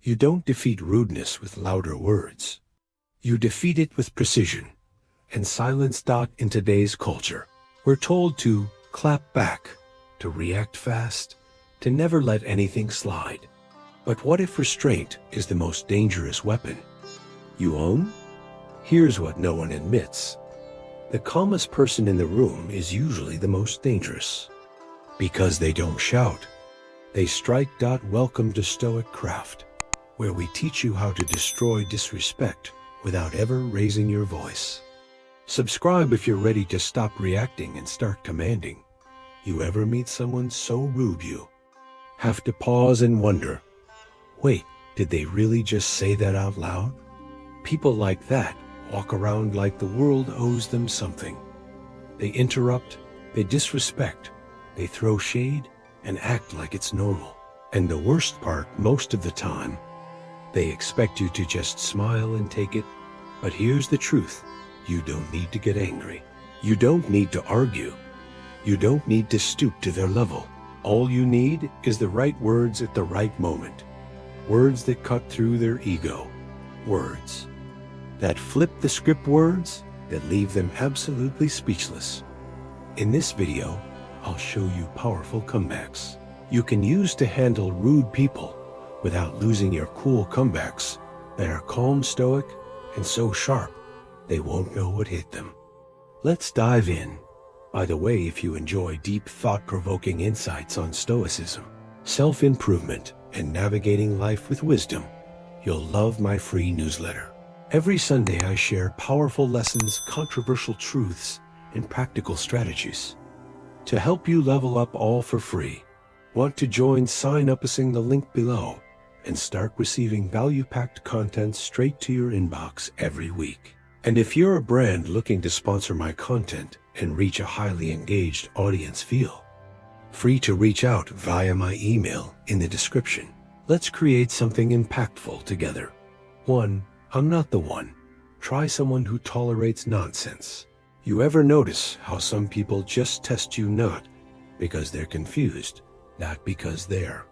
You don't defeat rudeness with louder words. You defeat it with precision and silence. In today's culture, we're told to clap back, to react fast, to never let anything slide. But what if restraint is the most dangerous weapon you own? Here's what no one admits. The calmest person in the room is usually the most dangerous. Because they don't shout, they strike. Welcome to StoicCraft, where we teach you how to destroy disrespect without ever raising your voice. Subscribe if you're ready to stop reacting and start commanding. You ever meet someone so rude you have to pause and wonder, wait, did they really just say that out loud? People like that walk around like the world owes them something. They interrupt, they disrespect, they throw shade, and act like it's normal. And the worst part, most of the time, they expect you to just smile and take it. But here's the truth. You don't need to get angry. You don't need to argue. You don't need to stoop to their level. All you need is the right words at the right moment. Words that cut through their ego. Words that flip the script, words that leave them absolutely speechless. In this video, I'll show you powerful comebacks you can use to handle rude people without losing your cool. Comebacks that are calm, stoic, and so sharp they won't know what hit them. Let's dive in. By the way, if you enjoy deep, thought-provoking insights on Stoicism, self-improvement, and navigating life with wisdom, you'll love my free newsletter. Every Sunday I share powerful lessons, controversial truths, and practical strategies to help you level up, all for free. Want to join? Sign up using the link below and start receiving value-packed content straight to your inbox every week. And if you're a brand looking to sponsor my content and reach a highly engaged audience, feel free to reach out via my email in the description. Let's create something impactful together. 1. I'm not the one. Try someone who tolerates nonsense. You ever notice how some people just test you not because they're confused, not because they're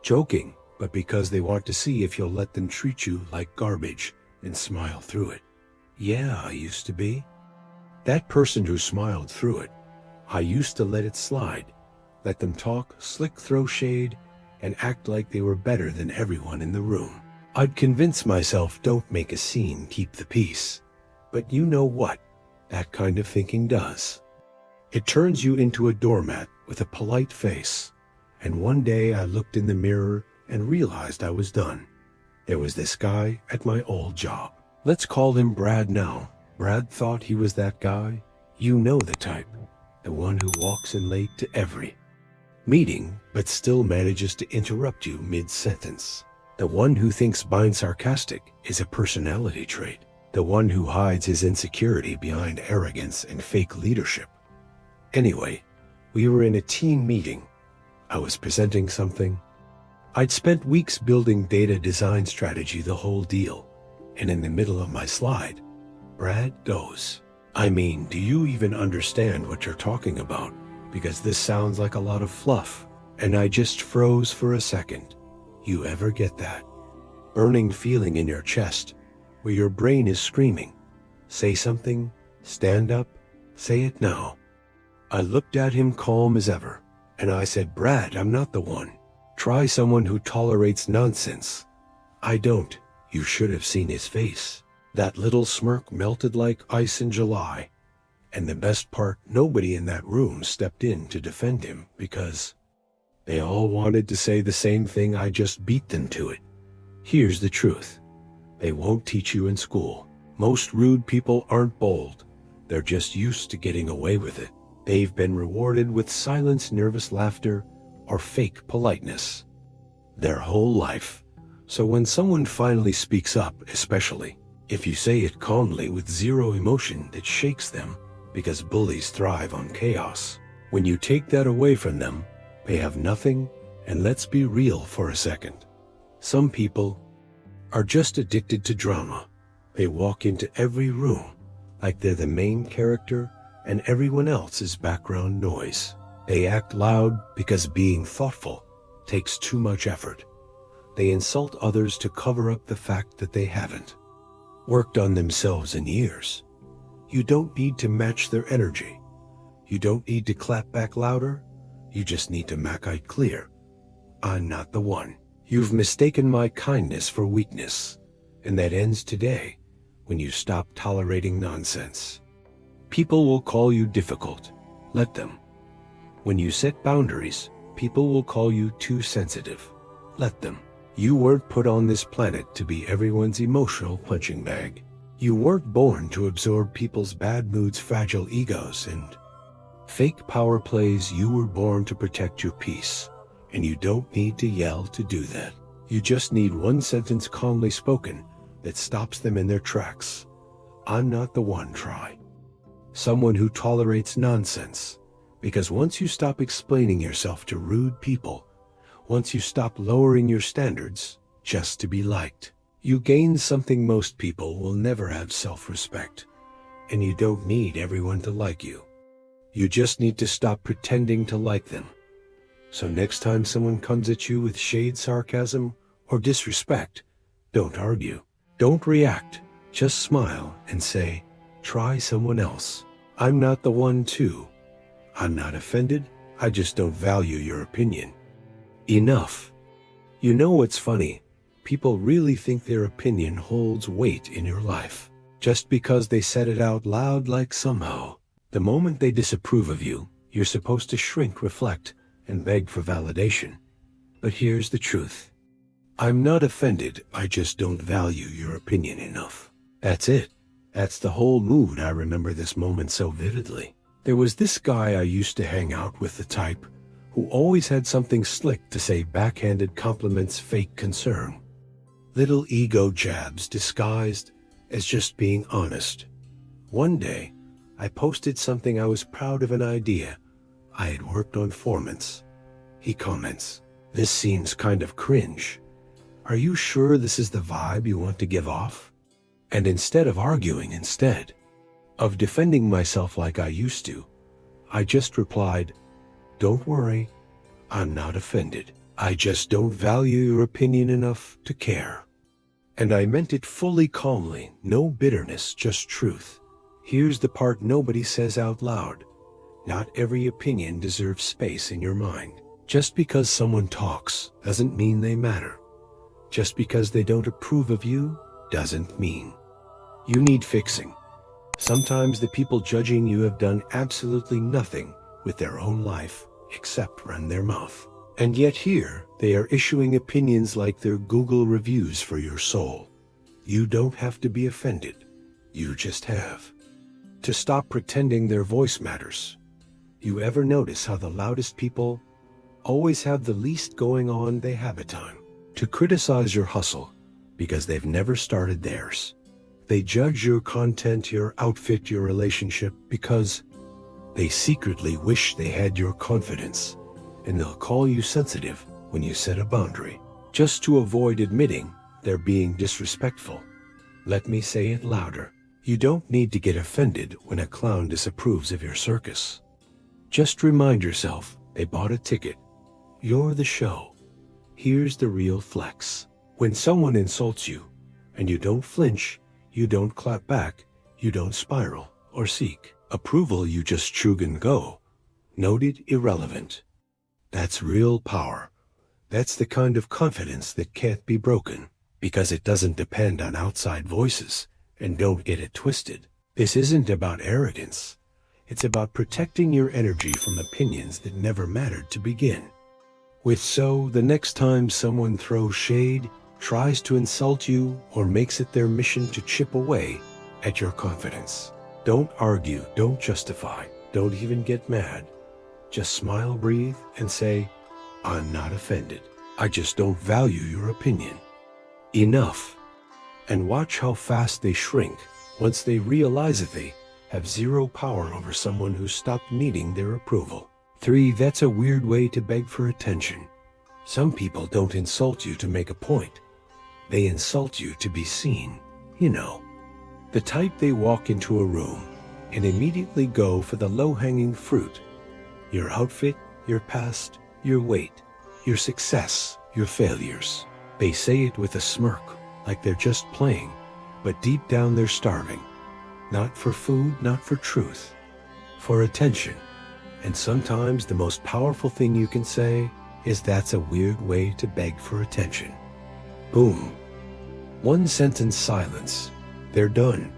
joking, but because they want to see if you'll let them treat you like garbage and smile through it? Yeah, I used to be that person who smiled through it. I used to let it slide, let them talk, slick, throw shade, and act like they were better than everyone in the room. I'd convince myself, don't make a scene, keep the peace. But you know what that kind of thinking does? It turns you into a doormat with a polite face. And one day I looked in the mirror and realized I was done. There was this guy at my old job. Let's call him Brad now. Brad thought he was that guy. You know the type. The one who walks in late to every meeting, but still manages to interrupt you mid-sentence. The one who thinks being sarcastic is a personality trait. The one who hides his insecurity behind arrogance and fake leadership. Anyway, we were in a team meeting. I was presenting something. I'd spent weeks building data design strategy, the whole deal. And in the middle of my slide, Brad goes, I mean, do you even understand what you're talking about? Because this sounds like a lot of fluff. And I just froze for a second. You ever get that burning feeling in your chest where your brain is screaming, say something, stand up, say it now? I looked at him calm as ever, and I said, Brad, I'm not the one. Try someone who tolerates nonsense. I don't. You should have seen his face. That little smirk melted like ice in July. And the best part, nobody in that room stepped in to defend him because they all wanted to say the same thing. I just beat them to it. Here's the truth. They won't teach you in school. Most rude people aren't bold. They're just used to getting away with it. They've been rewarded with silence, nervous laughter, or fake politeness their whole life. So when someone finally speaks up, especially if you say it calmly with zero emotion, that shakes them, because bullies thrive on chaos. When you take that away from them, they have nothing. And let's be real for a second. Some people are just addicted to drama. They walk into every room like they're the main character and everyone else is background noise. They act loud because being thoughtful takes too much effort. They insult others to cover up the fact that they haven't worked on themselves in years. You don't need to match their energy. You don't need to clap back louder. You just need to make it clear. I'm not the one. You've mistaken my kindness for weakness, and that ends today when you stop tolerating nonsense. People will call you difficult. Let them. When you set boundaries, people will call you too sensitive. Let them. You weren't put on this planet to be everyone's emotional punching bag. You weren't born to absorb people's bad moods, fragile egos, and fake power plays. You were born to protect your peace, and you don't need to yell to do that. You just need one sentence calmly spoken that stops them in their tracks. I'm not the one. Try someone who tolerates nonsense, because once you stop explaining yourself to rude people, once you stop lowering your standards just to be liked, you gain something most people will never have: self-respect. And you don't need everyone to like you. You just need to stop pretending to like them. So next time someone comes at you with shade, sarcasm, or disrespect, don't argue. Don't react. Just smile and say, try someone else. I'm not the one to. I'm not offended. I just don't value your opinion enough. You know what's funny? People really think their opinion holds weight in your life just because they said it out loud. Like somehow, the moment they disapprove of you, you're supposed to shrink, reflect, and beg for validation. But here's the truth. I'm not offended. I just don't value your opinion enough. That's it. That's the whole mood. I remember this moment so vividly. There was this guy I used to hang out with, the type who always had something slick to say, backhanded compliments, fake concern, little ego jabs disguised as just being honest. One day, I posted something I was proud of, an idea I had worked on for months. He comments, "This seems kind of cringe. Are you sure this is the vibe you want to give off?" And instead of arguing, instead of defending myself like I used to, I just replied, "Don't worry, I'm not offended. I just don't value your opinion enough to care." And I meant it fully, calmly, no bitterness, just truth. Here's the part nobody says out loud. Not every opinion deserves space in your mind. Just because someone talks doesn't mean they matter. Just because they don't approve of you doesn't mean you need fixing. Sometimes the people judging you have done absolutely nothing with their own life except run their mouth. And yet here they are issuing opinions like they're Google reviews for your soul. You don't have to be offended. You just have to stop pretending their voice matters. You ever notice how the loudest people always have the least going on? They have a time to criticize your hustle because they've never started theirs. They judge your content, your outfit, your relationship because they secretly wish they had your confidence. And they'll call you sensitive when you set a boundary, just to avoid admitting they're being disrespectful. Let me say it louder. You don't need to get offended when a clown disapproves of your circus. Just remind yourself they bought a ticket. You're the show. Here's the real flex. When someone insults you and you don't flinch, you don't clap back, you don't spiral or seek approval, you just shrug and go. Noted irrelevant. That's real power. That's the kind of confidence that can't be broken because it doesn't depend on outside voices. And don't get it twisted. This isn't about arrogance. It's about protecting your energy from opinions that never mattered to begin with. So the next time someone throws shade, tries to insult you, or makes it their mission to chip away at your confidence, don't argue, don't justify, don't even get mad. Just smile, breathe, and say, "I'm not offended. I just don't value your opinion enough." And watch how fast they shrink once they realize that they have zero power over someone who stopped needing their approval. 3. That's a weird way to beg for attention. Some people don't insult you to make a point. They insult you to be seen. You know, the type they walk into a room and immediately go for the low-hanging fruit. Your outfit, your past, your weight, your success, your failures. They say it with a smirk, like they're just playing, but deep down they're starving. Not for food, not for truth, for attention. And sometimes the most powerful thing you can say is that's a weird way to beg for attention. Boom. One sentence silence. They're done.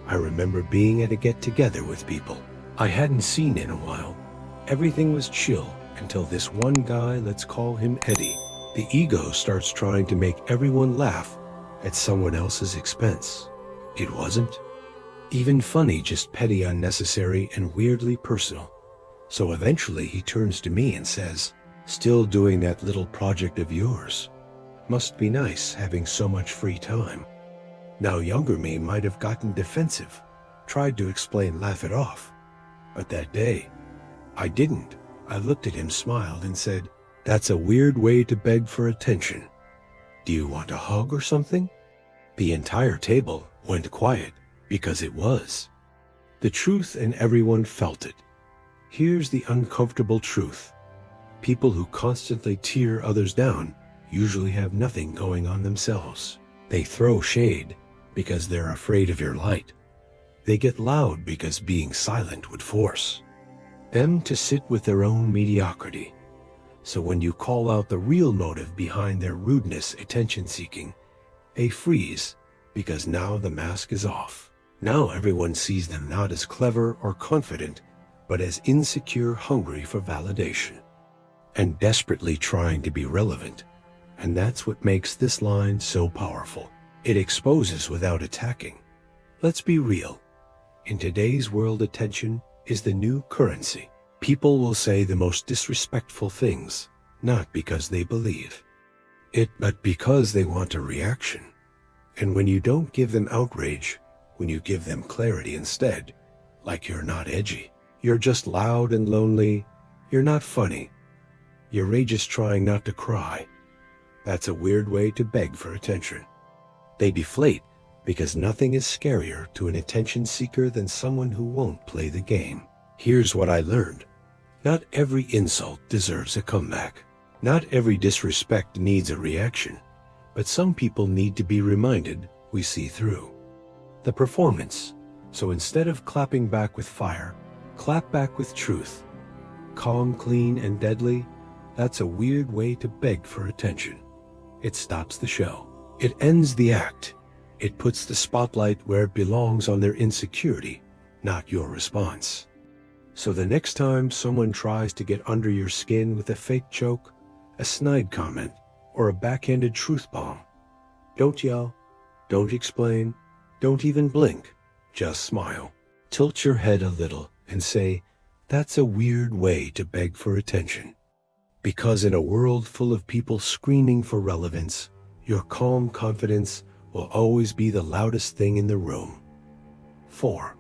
I remember being at a get-together with people I hadn't seen in a while. Everything was chill until this one guy, let's call him Eddie. The ego starts trying to make everyone laugh at someone else's expense. It wasn't even funny, just petty, unnecessary, and weirdly personal. So eventually he turns to me and says, "Still doing that little project of yours? Must be nice having so much free time." Now younger me might have gotten defensive, tried to explain, laugh it off. But that day, I didn't. I looked at him, smiled, and said, "That's a weird way to beg for attention. Do you want a hug or something?" The entire table went quiet because it was the truth and everyone felt it. Here's the uncomfortable truth. People who constantly tear others down usually have nothing going on themselves. They throw shade because they're afraid of your light. They get loud because being silent would force them to sit with their own mediocrity. So when you call out the real motive behind their rudeness, attention-seeking, they freeze because now the mask is off. Now everyone sees them not as clever or confident, but as insecure, hungry for validation, and desperately trying to be relevant. And that's what makes this line so powerful. It exposes without attacking. Let's be real. In today's world, attention is the new currency. People will say the most disrespectful things, not because they believe it, but because they want a reaction. And when you don't give them outrage, when you give them clarity instead, like you're not edgy, you're just loud and lonely, you're not funny, you're just trying not to cry, that's a weird way to beg for attention. They deflate because nothing is scarier to an attention seeker than someone who won't play the game. Here's what I learned. Not every insult deserves a comeback. Not every disrespect needs a reaction. But some people need to be reminded we see through the performance. So instead of clapping back with fire, clap back with truth. Calm, clean, and deadly. That's a weird way to beg for attention. It stops the show. It ends the act. It puts the spotlight where it belongs, on their insecurity, not your response. So the next time someone tries to get under your skin with a fake joke, a snide comment, or a backhanded truth bomb, don't yell, don't explain, don't even blink. Just smile. Tilt your head a little and say, "That's a weird way to beg for attention." Because in a world full of people screaming for relevance, your calm confidence will always be the loudest thing in the room. 4.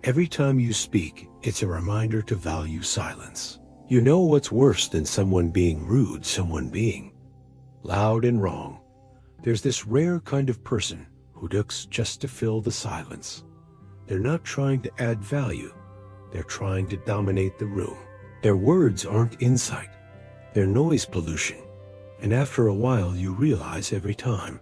Every time you speak, it's a reminder to value silence. You know what's worse than someone being rude? Someone being loud and wrong. There's this rare kind of person who ducks just to fill the silence. They're not trying to add value. They're trying to dominate the room. Their words aren't insight. They're noise pollution. And after a while, you realize every time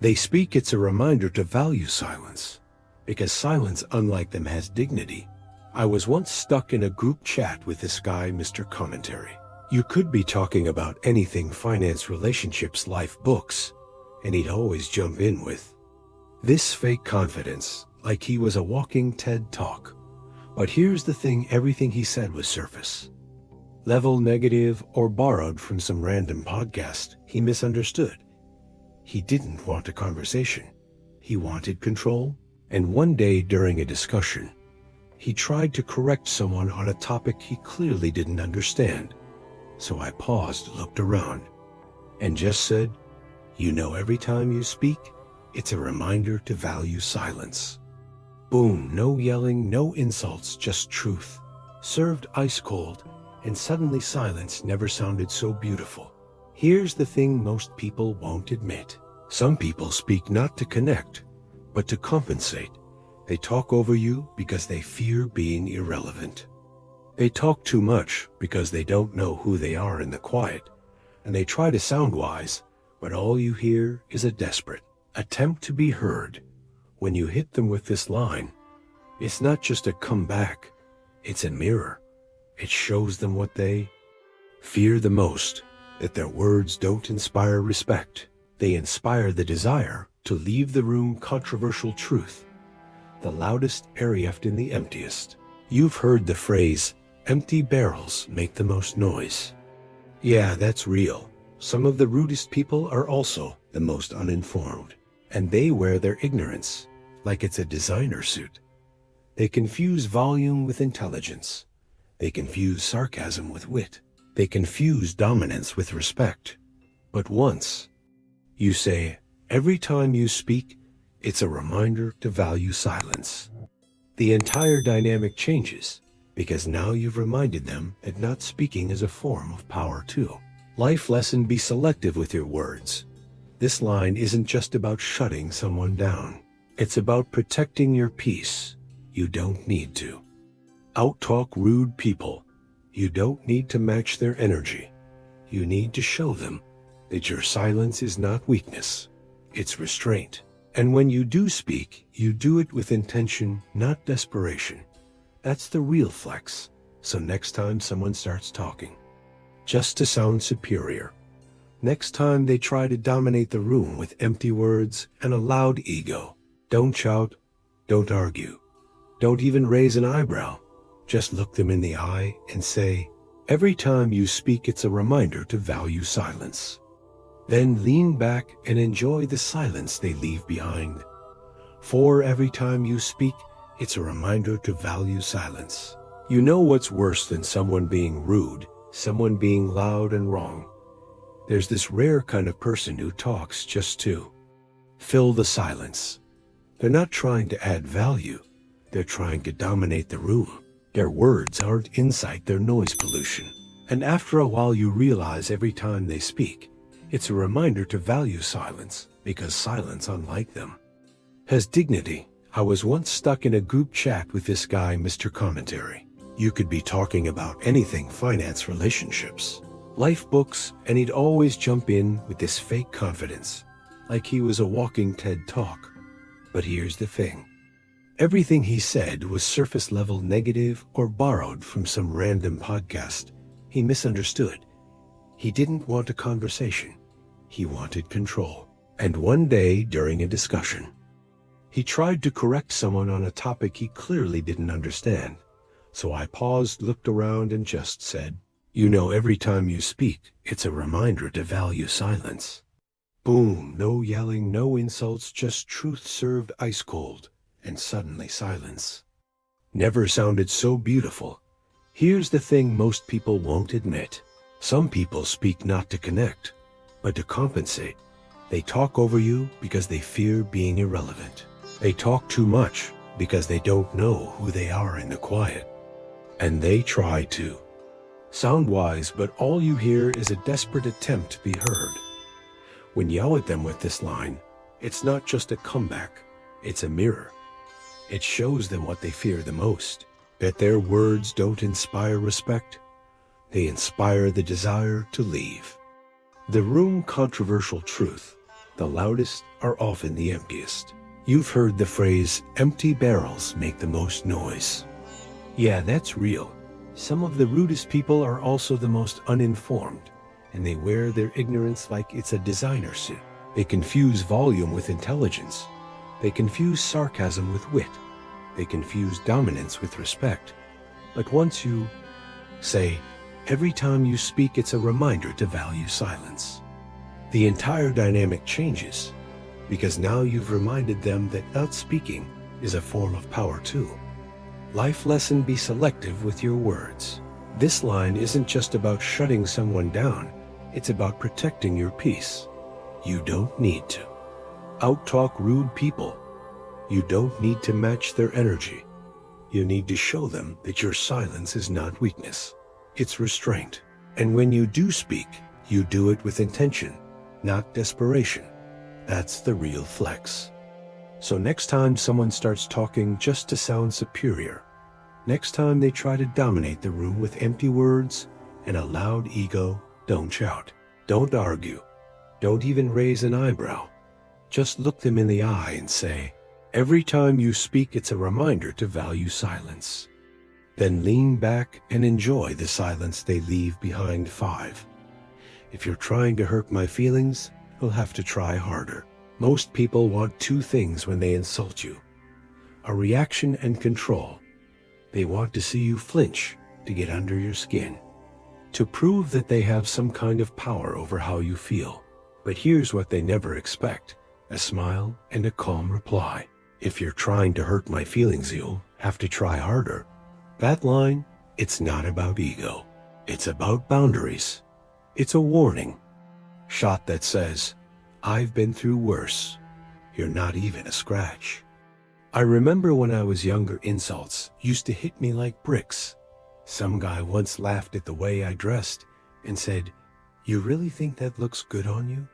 they speak, it's a reminder to value silence. Because silence, unlike them, has dignity. I was once stuck in a group chat with this guy, Mr. Commentary. You could be talking about anything: finance, relationships, life, books, and he'd always jump in with this fake confidence, like he was a walking TED Talk. But here's the thing, everything he said was surface level, negative, or borrowed from some random podcast he misunderstood. He didn't want a conversation. He wanted control. And one day during a discussion, he tried to correct someone on a topic he clearly didn't understand. So I paused, looked around, and just said, "You know, every time you speak, it's a reminder to value silence." Boom, no yelling, no insults, just truth, served ice cold, and suddenly silence never sounded so beautiful. Here's the thing most people won't admit. Some people speak not to connect, but to compensate. They talk over you because they fear being irrelevant. They talk too much because they don't know who they are in the quiet, and they try to sound wise, but all you hear is a desperate attempt to be heard. When you hit them with this line, it's not just a comeback, it's a mirror. It shows them what they fear the most, that their words don't inspire respect. They inspire the desire to leave the room. Controversial truth. The loudest are often the emptiest. You've heard the phrase, empty barrels make the most noise. Yeah, that's real. Some of the rudest people are also the most uninformed, and they wear their ignorance like it's a designer suit. They confuse volume with intelligence. They confuse sarcasm with wit. They confuse dominance with respect. But once you say, every time you speak, it's a reminder to value silence, the entire dynamic changes, because now you've reminded them that not speaking is a form of power too. Life lesson: be selective with your words. This line isn't just about shutting someone down. It's about protecting your peace. You don't need to outtalk rude people. You don't need to match their energy. You need to show them that your silence is not weakness, it's restraint. And when you do speak, you do it with intention, not desperation. That's the real flex. So next time someone starts talking just to sound superior, next time they try to dominate the room with empty words and a loud ego, don't shout, don't argue, don't even raise an eyebrow. Just look them in the eye and say, every time you speak, it's a reminder to value silence. Then lean back and enjoy the silence they leave behind. For every time you speak, it's a reminder to value silence. You know what's worse than someone being rude, someone being loud and wrong? There's this rare kind of person who talks just to fill the silence. They're not trying to add value. They're trying to dominate the room. Their words aren't insight, they're noise pollution. And after a while you realize every time they speak, it's a reminder to value silence, because silence, unlike them, has dignity. I was once stuck in a group chat with this guy, Mr. Commentary. You could be talking about anything: finance, relationships, life, books, and he'd always jump in with this fake confidence, like he was a walking TED Talk. But here's the thing. Everything he said was surface level negative or borrowed from some random podcast. He misunderstood. He didn't want a conversation. He wanted control. And one day during a discussion, he tried to correct someone on a topic he clearly didn't understand. So I paused, looked around, and just said, you know, every time you speak, it's a reminder to value silence. Boom, no yelling, no insults, just truth served ice cold. And suddenly silence. Never sounded so beautiful. Here's the thing most people won't admit. Some people speak not to connect, but to compensate. They talk over you because they fear being irrelevant. They talk too much because they don't know who they are in the quiet. And they try to sound wise, but all you hear is a desperate attempt to be heard. When you yell at them with this line, it's not just a comeback, it's a mirror. It shows them what they fear the most, that their words don't inspire respect. They inspire the desire to leave the room. Controversial truth. The loudest are often the emptiest. You've heard the phrase, empty barrels make the most noise. Yeah, that's real. Some of the rudest people are also the most uninformed, and they wear their ignorance like it's a designer suit. They confuse volume with intelligence. They confuse sarcasm with wit. They confuse dominance with respect. But once you say, every time you speak, it's a reminder to value silence, the entire dynamic changes, because now you've reminded them that not speaking is a form of power too. Life lesson: be selective with your words. This line isn't just about shutting someone down, it's about protecting your peace. You don't need to outtalk rude people. You don't need to match their energy. You need to show them that your silence is not weakness, it's restraint. And when you do speak, you do it with intention, not desperation. That's the real flex. So next time someone starts talking just to sound superior, next time they try to dominate the room with empty words and a loud ego, don't shout, don't argue, Don't even raise an eyebrow. Just look them in the eye and say, every time you speak, it's a reminder to value silence. Then lean back and enjoy the silence they leave behind. 5. If you're trying to hurt my feelings, you'll have to try harder. Most people want two things when they insult you: a reaction and control. They want to see you flinch, to get under your skin, to prove that they have some kind of power over how you feel. But here's what they never expect: a smile and a calm reply. If you're trying to hurt my feelings, you'll have to try harder. That line, it's not about ego. It's about boundaries. It's a warning shot that says, I've been through worse. You're not even a scratch. I remember when I was younger, insults used to hit me like bricks. Some guy once laughed at the way I dressed and said, "You really think that looks good on you?"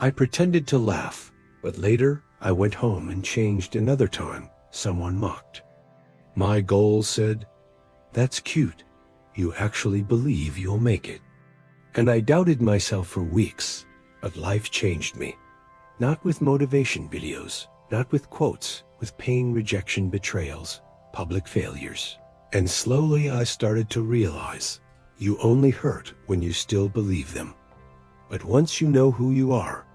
I pretended to laugh, but later I went home and changed. Another time, someone mocked my goals, said, "That's cute. You actually believe you'll make it." And I doubted myself for weeks, but life changed me. Not with motivation videos, not with quotes, with pain, rejection, betrayals, public failures. And slowly I started to realize, you only hurt when you still believe them. But once you know who you are,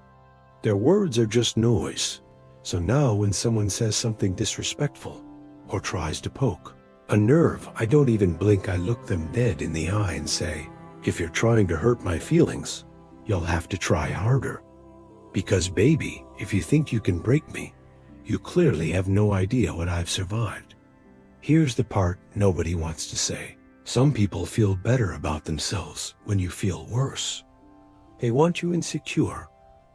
their words are just noise. So now when someone says something disrespectful or tries to poke a nerve, I don't even blink. I look them dead in the eye and say, if you're trying to hurt my feelings, you'll have to try harder. Because baby, if you think you can break me, you clearly have no idea what I've survived. Here's the part nobody wants to say. Some people feel better about themselves when you feel worse. They want you insecure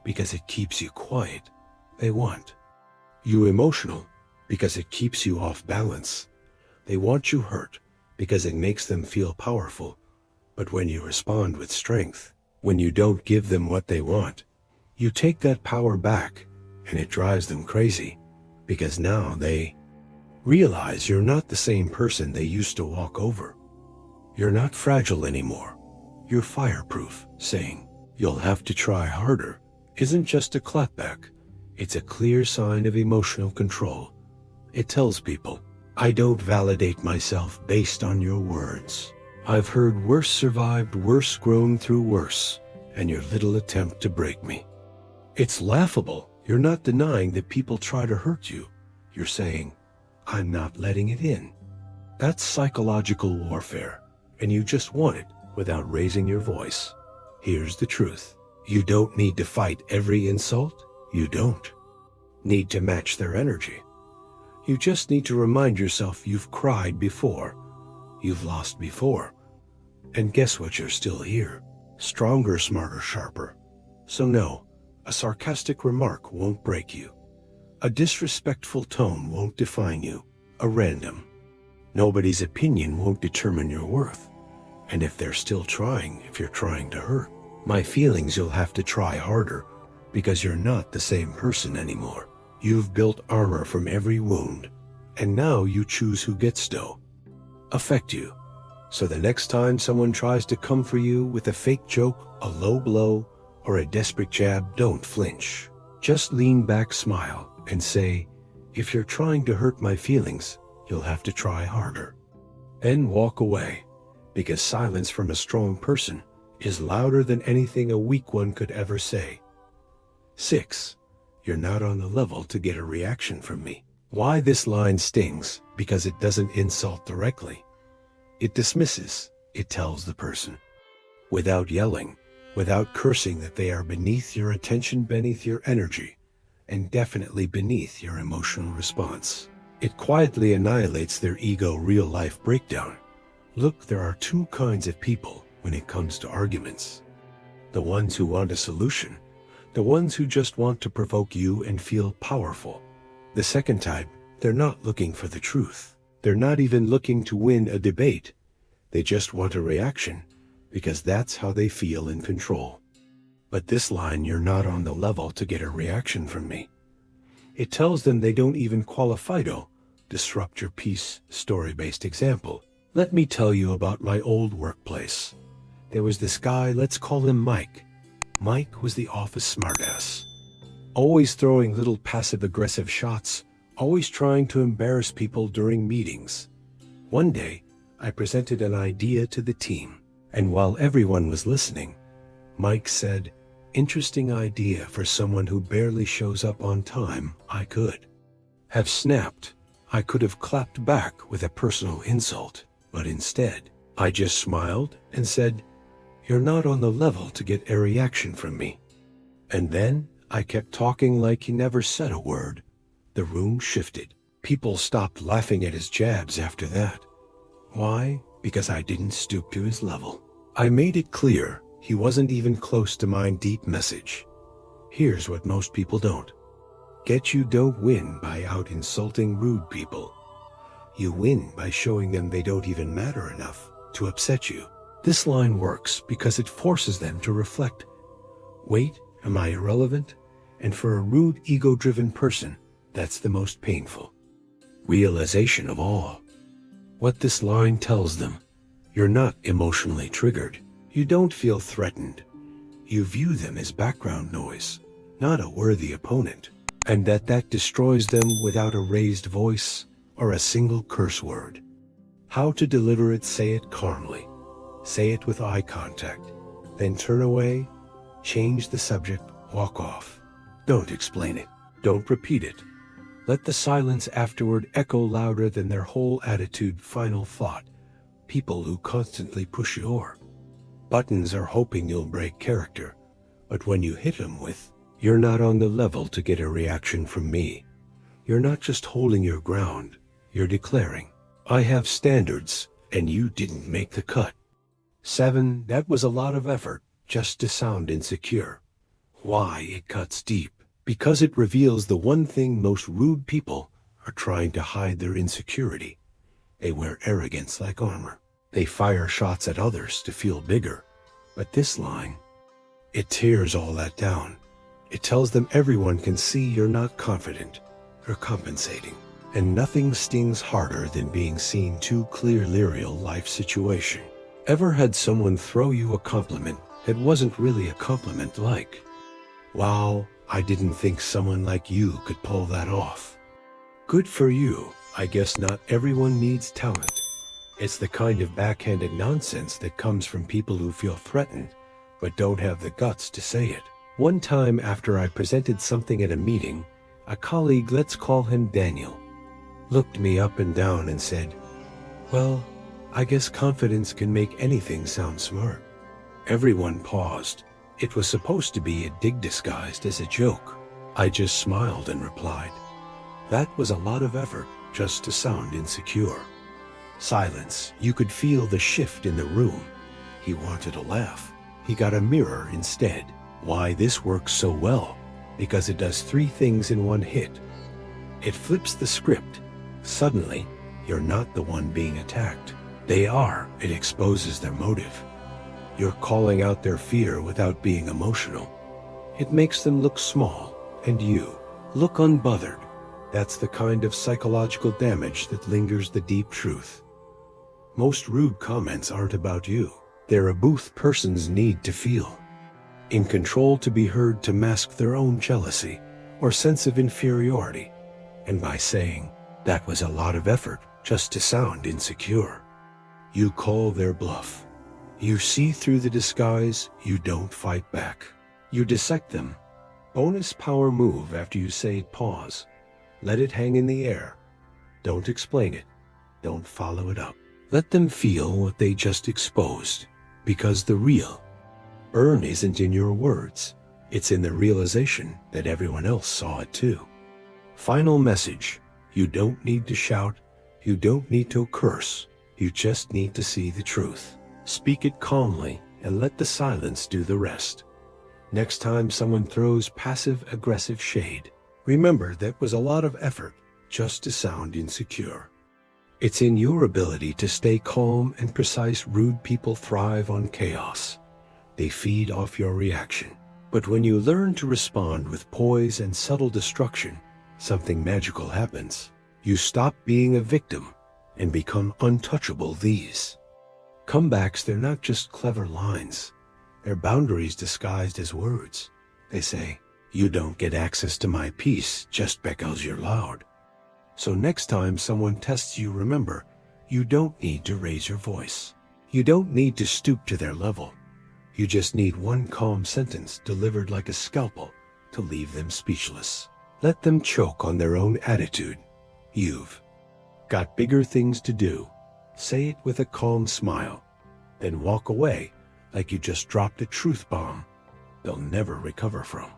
because it keeps you quiet. They want you emotional because it keeps you off balance. They want you hurt because it makes them feel powerful. But when you respond with strength, when you don't give them what they want, you take that power back, and it drives them crazy, because now they realize you're not the same person they used to walk over. You're not fragile anymore. You're fireproof. Saying, you'll have to try harder, isn't just a clapback. It's a clear sign of emotional control. It tells people, I don't validate myself based on your words. I've heard worse, survived worse, grown through worse, and your little attempt to break me. It's laughable. You're not denying that people try to hurt you. You're saying, I'm not letting it in. That's psychological warfare, and you just want it without raising your voice. Here's the truth. You don't need to fight every insult. You don't need to match their energy. You just need to remind yourself you've cried before. You've lost before. And guess what? You're still here. Stronger, smarter, sharper. So no, a sarcastic remark won't break you. A disrespectful tone won't define you. A random nobody's opinion won't determine your worth. And if they're still trying, if you're trying to hurt my feelings, you'll have to try harder, because you're not the same person anymore. You've built armor from every wound, and now you choose who gets to affect you. So the next time someone tries to come for you with a fake joke, a low blow, or a desperate jab, don't flinch. Just lean back, smile, and say, if you're trying to hurt my feelings, you'll have to try harder. And walk away, because silence from a strong person is louder than anything a weak one could ever say. 6. You're not on the level to get a reaction from me. Why this line stings? Because it doesn't insult directly. It dismisses. It tells the person, without yelling, without cursing, that they are beneath your attention, beneath your energy, and definitely beneath your emotional response. It quietly annihilates their ego real-life breakdown. Look, there are two kinds of people when it comes to arguments. The ones who want a solution. The ones who just want to provoke you and feel powerful. The second type, they're not looking for the truth. They're not even looking to win a debate. They just want a reaction, because that's how they feel in control. But this line, you're not on the level to get a reaction from me, it tells them they don't even qualify to disrupt your peace. Story-based example. Let me tell you about my old workplace. There was this guy, let's call him Mike. Mike was the office smartass, always throwing little passive-aggressive shots, always trying to embarrass people during meetings. One day, I presented an idea to the team, and while everyone was listening, Mike said, "Interesting idea for someone who barely shows up on time." I could have snapped. I could have clapped back with a personal insult, but instead, I just smiled and said, "You're not on the level to get a reaction from me." And then, I kept talking like he never said a word. The room shifted. People stopped laughing at his jabs after that. Why? Because I didn't stoop to his level. I made it clear he wasn't even close to my deep message. Here's what most people don't get: you don't win by out-insulting rude people. You win by showing them they don't even matter enough to upset you. This line works because it forces them to reflect. Wait, am I irrelevant? And for a rude, ego-driven person, that's the most painful realization of all. What this line tells them: you're not emotionally triggered. You don't feel threatened. You view them as background noise, not a worthy opponent. And that destroys them without a raised voice or a single curse word. How to deliver it: say it calmly. Say it with eye contact. Then turn away, change the subject, walk off. Don't explain it. Don't repeat it. Let the silence afterward echo louder than their whole attitude. Final thought: people who constantly push your buttons are hoping you'll break character. But when you hit them with, "You're not on the level to get a reaction from me," you're not just holding your ground, you're declaring, "I have standards, and you didn't make the cut." 7. That was a lot of effort, just to sound insecure. Why? It cuts deep. Because it reveals the one thing most rude people are trying to hide: their insecurity. They wear arrogance like armor. They fire shots at others to feel bigger. But this line, it tears all that down. It tells them everyone can see you're not confident, you're compensating. And nothing stings harder than being seen too clearly. Real life situation. Ever had someone throw you a compliment that wasn't really a compliment, like, "Wow, I didn't think someone like you could pull that off"? Good for you. I guess not everyone needs talent. It's the kind of backhanded nonsense that comes from people who feel threatened, but don't have the guts to say it. One time after I presented something at a meeting, a colleague, let's call him Daniel, looked me up and down and said, "Well, I guess confidence can make anything sound smart." Everyone paused. It was supposed to be a dig disguised as a joke. I just smiled and replied, "That was a lot of effort just to sound insecure." Silence. You could feel the shift in the room. He wanted to laugh. He got a mirror instead. Why this works so well? Because it does 3 things in one hit. It flips the script. Suddenly, you're not the one being attacked. They are. It exposes their motive. You're calling out their fear without being emotional. It makes them look small, and you look unbothered. That's the kind of psychological damage that lingers. The deep truth: most rude comments aren't about you. They're a both person's need to feel in control, to be heard, to mask their own jealousy or sense of inferiority. And by saying, "That was a lot of effort just to sound insecure," you call their bluff. You see through the disguise. You don't fight back. You dissect them. Bonus power move after you say it: pause. Let it hang in the air. Don't explain it. Don't follow it up. Let them feel what they just exposed. Because the real burn isn't in your words. It's in the realization that everyone else saw it too. Final message: you don't need to shout. You don't need to curse. You just need to see the truth. Speak it calmly and let the silence do the rest. Next time someone throws passive-aggressive shade, remember that was a lot of effort just to sound insecure. It's in your ability to stay calm and precise. Rude people thrive on chaos. They feed off your reaction. But when you learn to respond with poise and subtle destruction, something magical happens. You stop being a victim and become untouchable. These comebacks, they're not just clever lines. They're boundaries disguised as words. They say, "You don't get access to my peace just because you're loud." So next time someone tests you, remember, you don't need to raise your voice. You don't need to stoop to their level. You just need one calm sentence delivered like a scalpel to leave them speechless. Let them choke on their own attitude. You've got bigger things to do. Say it with a calm smile. Then walk away like you just dropped a truth bomb they'll never recover from.